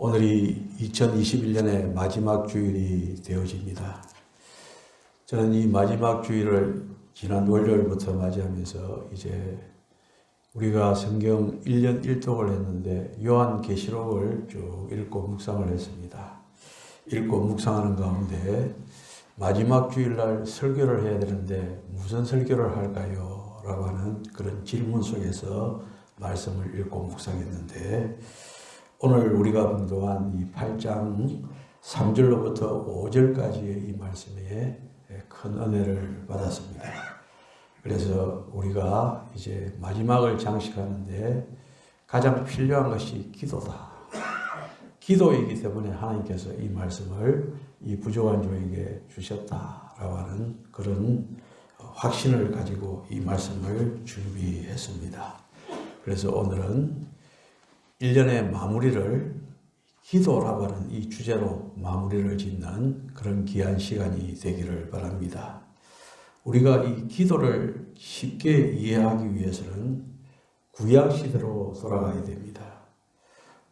오늘이 2021년의 마지막 주일이 되어집니다. 저는 이 마지막 주일을 지난 월요일부터 맞이하면서 이제 우리가 성경 1년 1독을 했는데 요한계시록을 쭉 읽고 묵상을 했습니다. 읽고 묵상하는 가운데 마지막 주일날 설교를 해야 되는데 무슨 설교를 할까요? 라고 하는 그런 질문 속에서 말씀을 읽고 묵상했는데 오늘 우리가 봉독한 이 8장 3절로부터 5절까지의 이 말씀에 큰 은혜를 받았습니다. 그래서 우리가 이제 마지막을 장식하는데 가장 필요한 것이 기도다. 기도이기 때문에 하나님께서 이 말씀을 이 부족한 종에게 주셨다라고 하는 그런 확신을 가지고 이 말씀을 준비했습니다. 그래서 오늘은 1년의 마무리를 기도라고 하는 이 주제로 마무리를 짓는 그런 귀한 시간이 되기를 바랍니다. 우리가 이 기도를 쉽게 이해하기 위해서는 구약시대로 돌아가야 됩니다.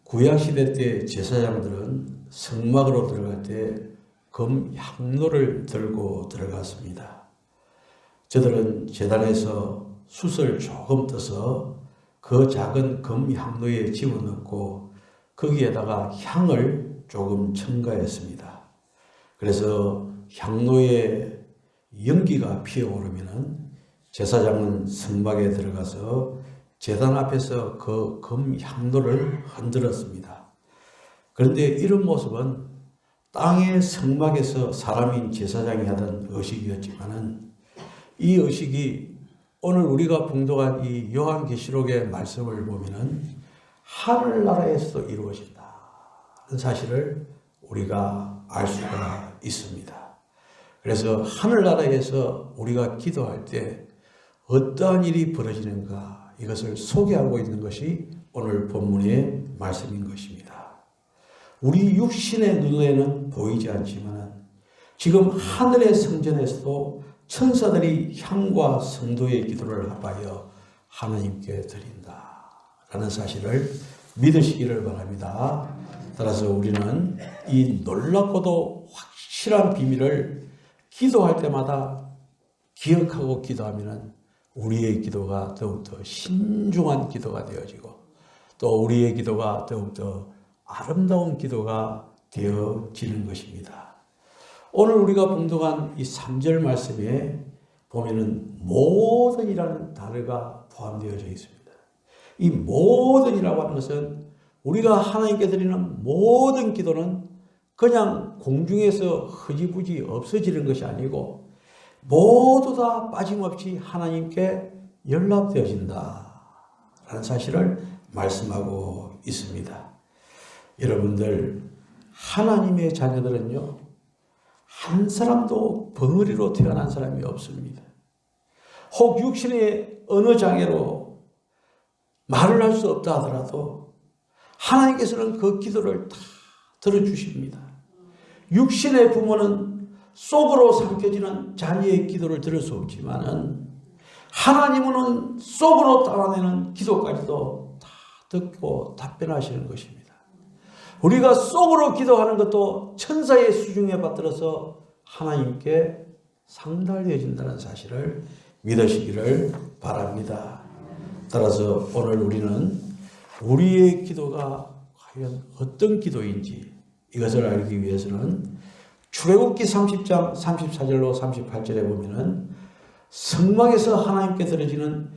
구약시대 때 제사장들은 성막으로 들어갈 때 금향로를 들고 들어갔습니다. 저들은 제단에서 숯을 조금 떠서 그 작은 금향로에 집어넣고 거기에다가 향을 조금 첨가했습니다. 그래서 향로에 연기가 피어오르면 제사장은 성막에 들어가서 제단 앞에서 그 금향로를 흔들었습니다. 그런데 이런 모습은 땅의 성막에서 사람인 제사장이 하던 의식이었지만은 이 의식이 오늘 우리가 봉독한 이 요한계시록의 말씀을 보면은 하늘나라에서도 이루어진다는 사실을 우리가 알 수가 있습니다. 그래서 하늘나라에서 우리가 기도할 때 어떠한 일이 벌어지는가 이것을 소개하고 있는 것이 오늘 본문의 말씀인 것입니다. 우리 육신의 눈에는 보이지 않지만 지금 하늘의 성전에서도 천사들이 향과 성도의 기도를 합하여 하나님께 드린다라는 사실을 믿으시기를 바랍니다. 따라서 우리는 이 놀랍고도 확실한 비밀을 기도할 때마다 기억하고 기도하면 우리의 기도가 더욱더 신중한 기도가 되어지고 또 우리의 기도가 더욱더 아름다운 기도가 되어지는 것입니다. 오늘 우리가 봉독한 이 3절 말씀에 보면은 모든이라는 단어가 포함되어져 있습니다. 이 모든이라고 하는 것은 우리가 하나님께 드리는 모든 기도는 그냥 공중에서 흐지부지 없어지는 것이 아니고 모두 다 빠짐없이 하나님께 연락되어진다라는 사실을 말씀하고 있습니다. 여러분들 하나님의 자녀들은요 한 사람도 벙어리로 태어난 사람이 없습니다. 혹 육신의 어느 장애로 말을 할 수 없다 하더라도 하나님께서는 그 기도를 다 들어주십니다. 육신의 부모는 속으로 삼켜지는 자녀의 기도를 들을 수 없지만은 하나님은 속으로 따라내는 기도까지도 다 듣고 답변하시는 것입니다. 우리가 속으로 기도하는 것도 천사의 수중에 받들어서 하나님께 상달되어진다는 사실을 믿으시기를 바랍니다. 따라서 오늘 우리는 우리의 기도가 과연 어떤 기도인지 이것을 알기 위해서는 출애굽기 30장 34절로 38절에 보면은 성막에서 하나님께 드려지는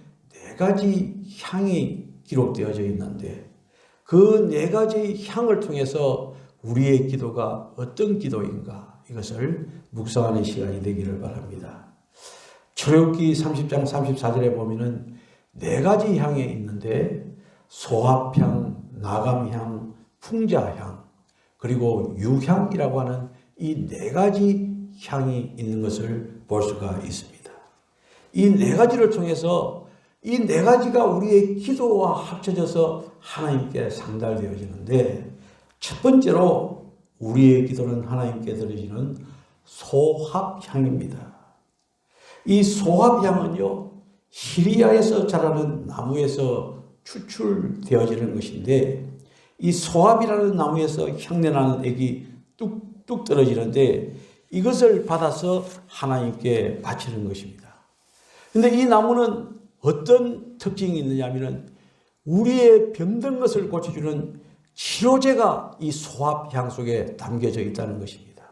4가지 향이 기록되어져 있는데 그 4가지 향을 통해서 우리의 기도가 어떤 기도인가 이것을 묵상하는 시간이 되기를 바랍니다. 출애굽기 30장 34절에 보면은 4가지 향이 있는데 소합향, 나감향, 풍자향 그리고 유향이라고 하는 이 4가지 향이 있는 것을 볼 수가 있습니다. 이 4가지를 통해서 이 4가지가 우리의 기도와 합쳐져서 하나님께 상달되어지는데 첫 번째로 우리의 기도는 하나님께 드려지는 소합향입니다. 이 소합향은요 시리아에서 자라는 나무에서 추출되어지는 것인데 이 소합이라는 나무에서 향내나는 액이 뚝뚝 떨어지는데 이것을 받아서 하나님께 바치는 것입니다. 그런데 이 나무는 어떤 특징이 있느냐 하면 우리의 병든 것을 고쳐주는 치료제가 이 소합향 속에 담겨져 있다는 것입니다.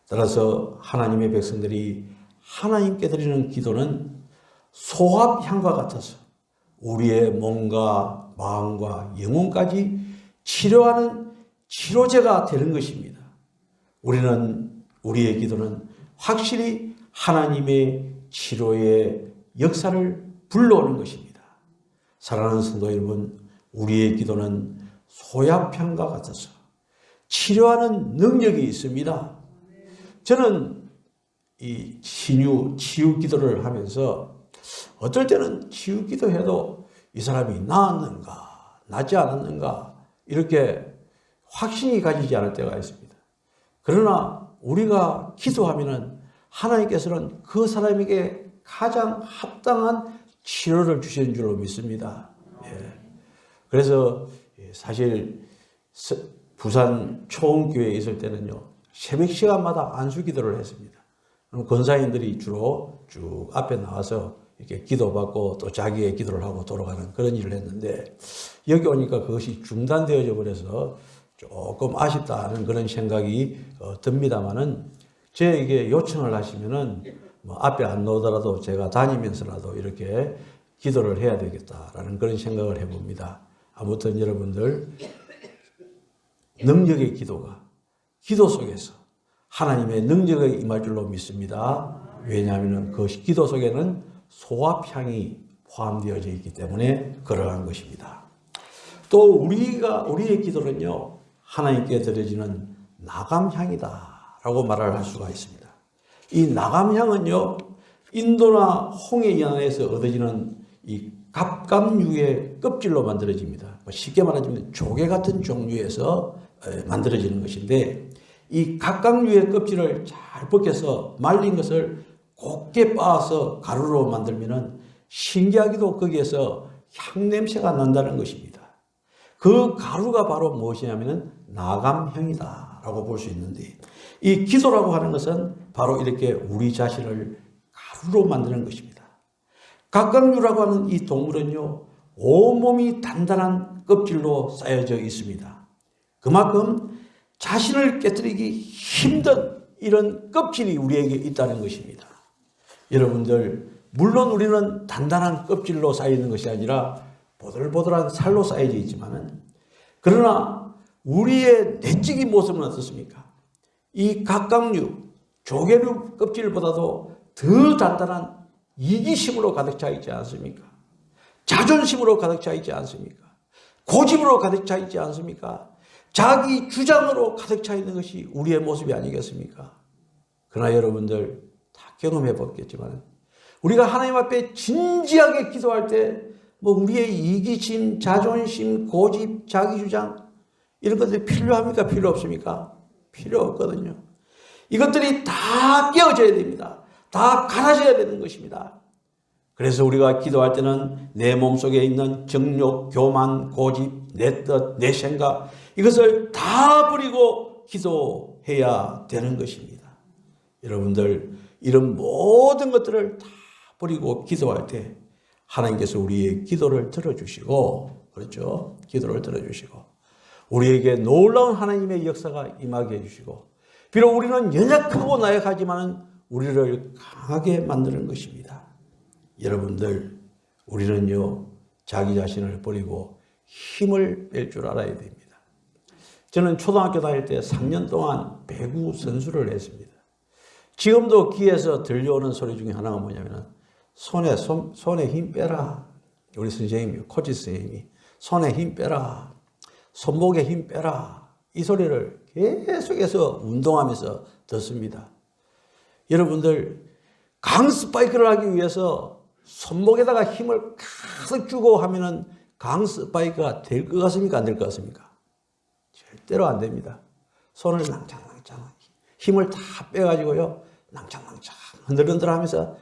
따라서 하나님의 백성들이 하나님께 드리는 기도는 소합향과 같아서 우리의 몸과 마음과 영혼까지 치료하는 치료제가 되는 것입니다. 우리의 기도는 확실히 하나님의 치료의 역사를 불러오는 것입니다. 사랑하는 성도 여러분, 우리의 기도는 소합향과 같아서 치료하는 능력이 있습니다. 저는 이 치유 기도를 하면서 어떨 때는 치유 기도해도 이 사람이 나았는가, 낫지 않았는가 이렇게 확신이 가지지 않을 때가 있습니다. 그러나 우리가 기도하면은 하나님께서는 그 사람에게 가장 합당한 치료를 주시는 줄로 믿습니다. 그래서 사실 부산 초원교회에 있을 때는요, 새벽 시간마다 안수 기도를 했습니다. 권사님들이 주로 쭉 앞에 나와서 이렇게 기도받고 또 자기의 기도를 하고 돌아가는 그런 일을 했는데, 여기 오니까 그것이 중단되어져 버려서 조금 아쉽다는 그런 생각이 듭니다만은, 저에게 요청을 하시면은 뭐 앞에 안 나오더라도 제가 다니면서라도 이렇게 기도를 해야 되겠다라는 그런 생각을 해봅니다. 아무튼 여러분들, 능력의 기도가 기도 속에서 하나님의 능력이 임할 줄로 믿습니다. 왜냐하면 그 기도 속에는 소합향이 포함되어져 있기 때문에 그러한 것입니다. 또 우리의 기도는요, 하나님께 드려지는 나감향이다라고 말을 할 수가 있습니다. 이 나감향은요, 인도나 홍해 연안에서 얻어지는 이 갑각류의 껍질로 만들어집니다. 쉽게 말하자면 조개 같은 종류에서 만들어지는 것인데, 이 갑각류의 껍질을 잘 벗겨서 말린 것을 곱게 빻아서 가루로 만들면은 신기하게도 거기에서 향냄새가 난다는 것입니다. 그 가루가 바로 무엇이냐면은 나감향이다라고 볼 수 있는데, 이 기도라고 하는 것은 바로 이렇게 우리 자신을 가루로 만드는 것입니다. 갑각류라고 하는 이 동물은요, 온몸이 단단한 껍질로 쌓여져 있습니다. 그만큼 자신을 깨뜨리기 힘든 이런 껍질이 우리에게 있다는 것입니다. 여러분들, 물론 우리는 단단한 껍질로 쌓여 있는 것이 아니라 보들보들한 살로 쌓여져 있지만은, 그러나 우리의 내적인 모습은 어떻습니까? 이 갑각류, 조개류 껍질보다도 더 단단한 이기심으로 가득 차 있지 않습니까? 자존심으로 가득 차 있지 않습니까? 고집으로 가득 차 있지 않습니까? 자기 주장으로 가득 차 있는 것이 우리의 모습이 아니겠습니까? 그러나 여러분들 다 경험해 봤겠지만, 우리가 하나님 앞에 진지하게 기도할 때 뭐 우리의 이기심, 자존심, 고집, 자기 주장 이런 것들이 필요합니까? 필요 없습니까? 필요 없거든요. 이것들이 다 깨어져야 됩니다. 다 갈아져야 되는 것입니다. 그래서 우리가 기도할 때는 내 몸속에 있는 정욕, 교만, 고집, 내 뜻, 내 생각, 이것을 다 버리고 기도해야 되는 것입니다. 여러분들, 이런 모든 것들을 다 버리고 기도할 때 하나님께서 우리의 기도를 들어주시고, 그렇죠? 기도를 들어주시고, 우리에게 놀라운 하나님의 역사가 임하게 해주시고, 비록 우리는 연약하고 나약하지만 우리를 강하게 만드는 것입니다. 여러분들, 우리는요, 자기 자신을 버리고 힘을 뺄 줄 알아야 됩니다. 저는 초등학교 다닐 때 3년 동안 배구 선수를 했습니다. 지금도 귀에서 들려오는 소리 중에 하나가 뭐냐면, 손에 힘 빼라. 우리 선생님이, 코치 선생님이 손에 힘 빼라. 손목에 힘 빼라. 이 소리를 계속해서 운동하면서 듣습니다. 여러분들, 강스파이크를 하기 위해서 손목에다가 힘을 가득 주고 하면은 강스파이크가 될 것 같습니까? 안 될 것 같습니까? 절대로 안 됩니다. 손을 낭창낭창 힘을 다 빼가지고요, 낭창낭창 흔들흔들 하면서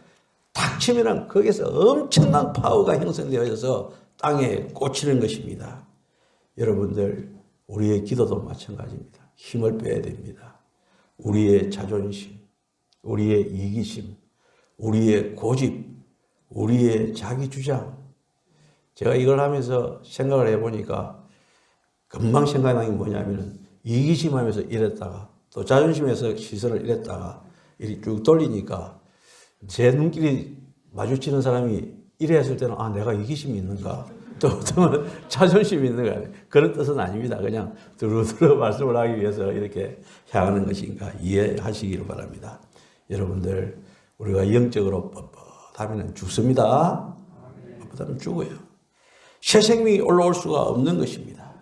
탁 치면은 거기서 엄청난 파워가 형성되어서 땅에 꽂히는 것입니다. 여러분들, 우리의 기도도 마찬가지입니다. 힘을 빼야 됩니다. 우리의 자존심, 우리의 이기심, 우리의 고집, 우리의 자기 주장. 제가 이걸 하면서 생각을 해보니까 금방 생각나는 게 뭐냐면 이기심 하면서 이랬다가 또 자존심에서 시선을 이랬다가 이렇게 쭉 돌리니까 제 눈길이 마주치는 사람이 이래 했을 때는 아, 내가 이기심이 있는가? 또 어떤 자존심이 있는가? 그런 뜻은 아닙니다. 그냥 두루두루 말씀을 하기 위해서 이렇게 향하는 것인가 이해하시기를 바랍니다. 여러분들 우리가 영적으로 뻣뻣하면 죽습니다. 뻣뻣하면 죽어요. 새 생명이 올라올 수가 없는 것입니다.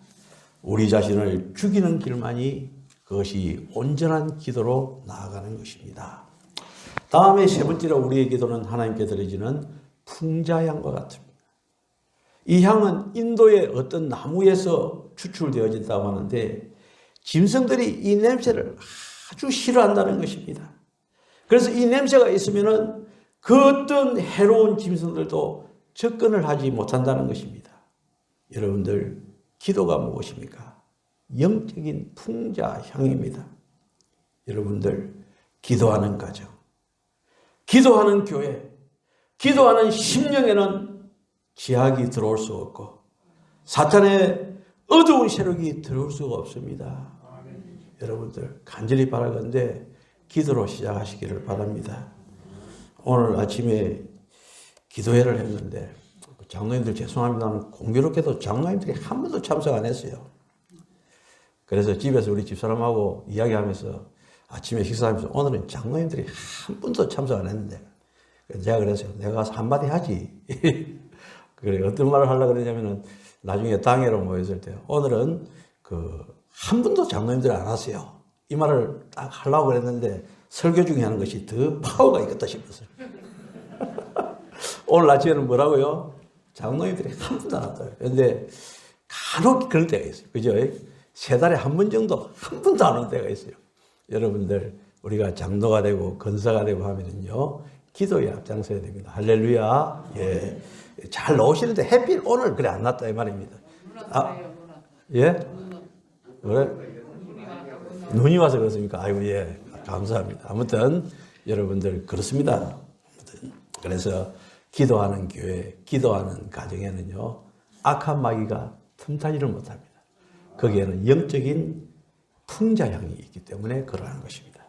우리 자신을 죽이는 길만이 그것이 온전한 기도로 나아가는 것입니다. 다음에 세 번째로 우리의 기도는 하나님께 드려지는 풍자향과 같습니다. 이 향은 인도의 어떤 나무에서 추출되어진다고 하는데 짐승들이 이 냄새를 아주 싫어한다는 것입니다. 그래서 이 냄새가 있으면은 그 어떤 해로운 짐승들도 접근을 하지 못한다는 것입니다. 여러분들 기도가 무엇입니까? 영적인 풍자향입니다. 여러분들 기도하는 가정, 기도하는 교회, 기도하는 심령에는 지악이 들어올 수 없고 사탄의 어두운 세력이 들어올 수가 없습니다. 여러분들 간절히 바라건대 기도로 시작하시기를 바랍니다. 오늘 아침에 기도회를 했는데 장로님들 죄송합니다만 공교롭게도 장로님들이 한 번도 참석 안 했어요. 그래서 집에서 우리 집사람하고 이야기하면서 아침에 식사하면서 오늘은 장로님들이 한 번도 참석 안 했는데 제가 그랬어요. 내가 가서 한마디 하지. 그래 어떤 말을 하려고 그러냐면은 나중에 당회로 모였을 때 오늘은 한 번도 장로님들이 안 왔어요. 이 말을 딱 하려고 그랬는데 설교 중에 하는 것이 더 파워가 있겠다 싶었어요. 오늘 아침에는 뭐라고요? 장로님들이 한 번도 안 왔다고요. 그런데 간혹 그럴 때가 있어요. 그죠? 세 달에 한 번 정도 한 번도 안 올 때가 있어요. 여러분들 우리가 장로가 되고 권사가 되고 하면은요 기도에 앞장서야 됩니다. 할렐루야. 예. 잘 나오시는데 햇빛 오늘 그래 안 났다 이 말입니다. 아, 예? 그래? 눈이 와서 그렇습니까? 아이고 예. 감사합니다. 아무튼 여러분들 그렇습니다. 그래서 기도하는 교회, 기도하는 가정에는요 악한 마귀가 틈타지를 못합니다. 거기에는 영적인 풍자향이 있기 때문에 그러한 것입니다.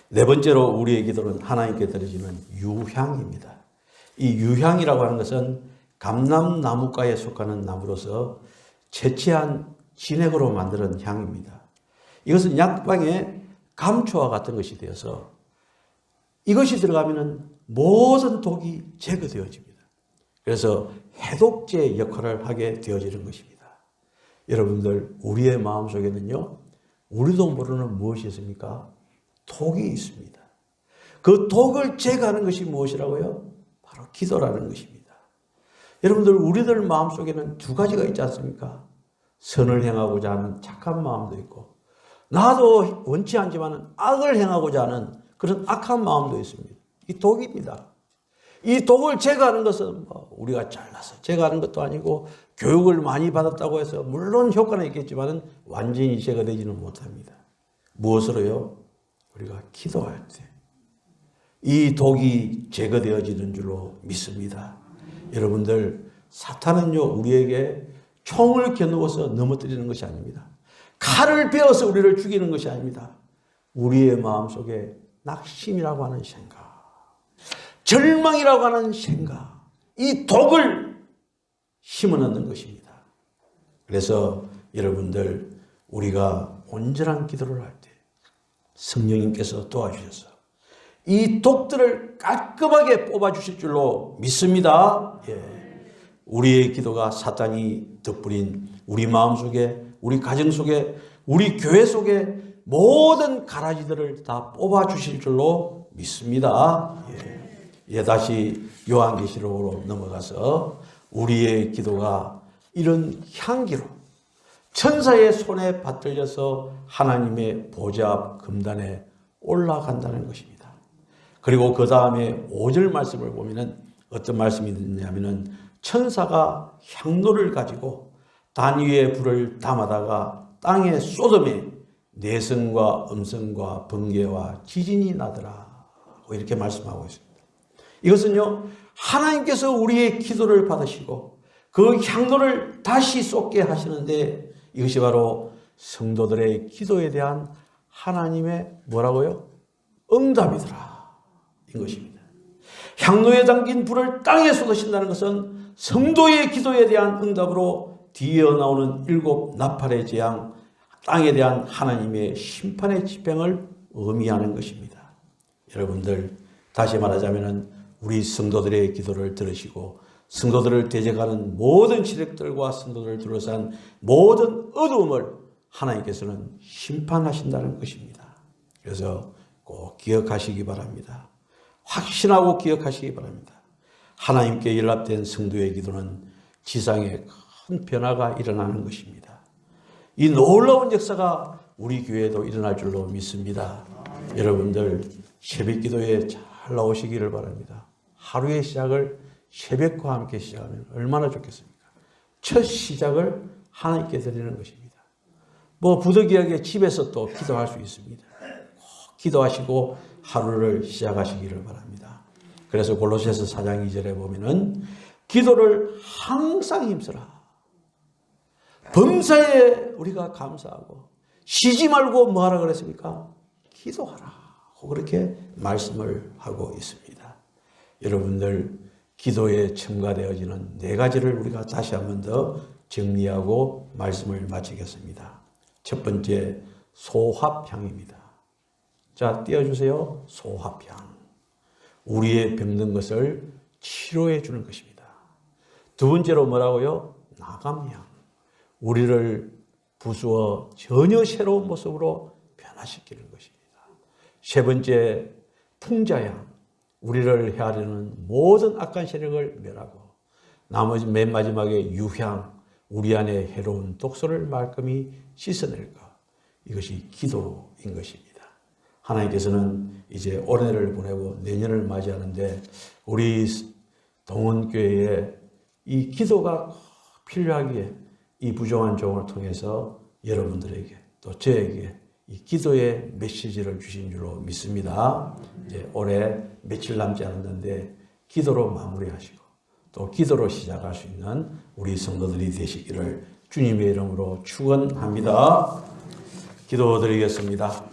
네 번째로 우리의 기도는 하나님께 드려지는 유향입니다. 이 유향이라고 하는 것은 감람나무과에 속하는 나무로서 채취한 진액으로 만드는 향입니다. 이것은 약방에 감초와 같은 것이 되어서 이것이 들어가면 모든 독이 제거되어집니다. 그래서 해독제 역할을 하게 되어지는 것입니다. 여러분들 우리의 마음속에는요 우리도 모르는 무엇이 있습니까? 독이 있습니다. 그 독을 제거하는 것이 무엇이라고요? 바로 기도라는 것입니다. 여러분들 우리들 마음속에는 두 가지가 있지 않습니까? 선을 행하고자 하는 착한 마음도 있고 나도 원치 않지만 악을 행하고자 하는 그런 악한 마음도 있습니다. 이 독입니다. 이 독을 제거하는 것은 우리가 잘나서 제거하는 것도 아니고 교육을 많이 받았다고 해서 물론 효과는 있겠지만 완전히 제거되지는 못합니다. 무엇으로요? 우리가 기도할 때 이 독이 제거되어지는 줄로 믿습니다. 여러분들 사탄은요 우리에게 총을 겨누어서 넘어뜨리는 것이 아닙니다. 칼을 베어서 우리를 죽이는 것이 아닙니다. 우리의 마음속에 낙심이라고 하는 생각, 절망이라고 하는 생각, 이 독을 심어넣는 것입니다. 그래서 여러분들 우리가 온전한 기도를 할 때 성령님께서 도와주셔서 이 독들을 깔끔하게 뽑아주실 줄로 믿습니다. 예. 우리의 기도가 사탄이 덧부린 우리 마음속에 우리 가정 속에 우리 교회 속에 모든 가라지들을 다 뽑아주실 줄로 믿습니다. 예. 다시 요한계시록으로 넘어가서 우리의 기도가 이런 향기로 천사의 손에 받들려서 하나님의 보좌 앞 금단에 올라간다는 것입니다. 그리고 그 다음에 5절 말씀을 보면은 어떤 말씀이 있냐면은 천사가 향로를 가지고 단 위에 불을 담아다가 땅의 소돔에 내성과 음성과 번개와 지진이 나더라. 이렇게 말씀하고 있습니다. 이것은요, 하나님께서 우리의 기도를 받으시고 그 향로를 다시 쏟게 하시는데 이것이 바로 성도들의 기도에 대한 하나님의 뭐라고요? 응답이더라. 인 것입니다. 향로에 담긴 불을 땅에 쏟으신다는 것은 성도의 기도에 대한 응답으로 뒤에 나오는 7 나팔의 재앙, 땅에 대한 하나님의 심판의 집행을 의미하는 것입니다. 여러분들, 다시 말하자면 우리 성도들의 기도를 들으시고 성도들을 대적하는 모든 세력들과 성도들을 둘러싼 모든 어두움을 하나님께서는 심판하신다는 것입니다. 그래서 꼭 기억하시기 바랍니다. 확신하고 기억하시기 바랍니다. 하나님께 연합된 성도의 기도는 지상에 큰 변화가 일어나는 것입니다. 이 놀라운 역사가 우리 교회에도 일어날 줄로 믿습니다. 여러분들 새벽 기도에 잘 나오시기를 바랍니다. 하루의 시작을 새벽과 함께 시작하면 얼마나 좋겠습니까? 첫 시작을 하나님께 드리는 것입니다. 부득이하게 집에서 또 기도할 수 있습니다. 꼭 기도하시고 하루를 시작하시기를 바랍니다. 그래서 골로새서 4장 2절에 보면은 기도를 항상 힘쓰라. 범사에 우리가 감사하고 쉬지 말고 뭐 하라 그랬습니까? 기도하라. 그렇게 말씀을 하고 있습니다. 여러분들 기도에 첨가되어지는 4가지를 우리가 다시 한 번 더 정리하고 말씀을 마치겠습니다. 첫 번째, 소화향입니다. 자, 띄워주세요. 소화향. 우리의 병든 것을 치료해 주는 것입니다. 두 번째로 뭐라고요? 나감향. 우리를 부수어 전혀 새로운 모습으로 변화시키는 것입니다. 세 번째, 풍자향. 우리를 헤아리는 모든 악한 세력을 멸하고, 나머지 맨 마지막에 유향. 우리 안에 해로운 독소를 말끔히 씻어낼 것. 이것이 기도인 것입니다. 하나님께서는 이제 올해를 보내고 내년을 맞이하는데 우리 동원교회에 이 기도가 필요하기에 이 부정한 종을 통해서 여러분들에게 또 저에게 이 기도의 메시지를 주신 줄로 믿습니다. 이제 올해 며칠 남지 않았는데 기도로 마무리하시고 또 기도로 시작할 수 있는 우리 성도들이 되시기를 주님의 이름으로 축원합니다. 기도드리겠습니다.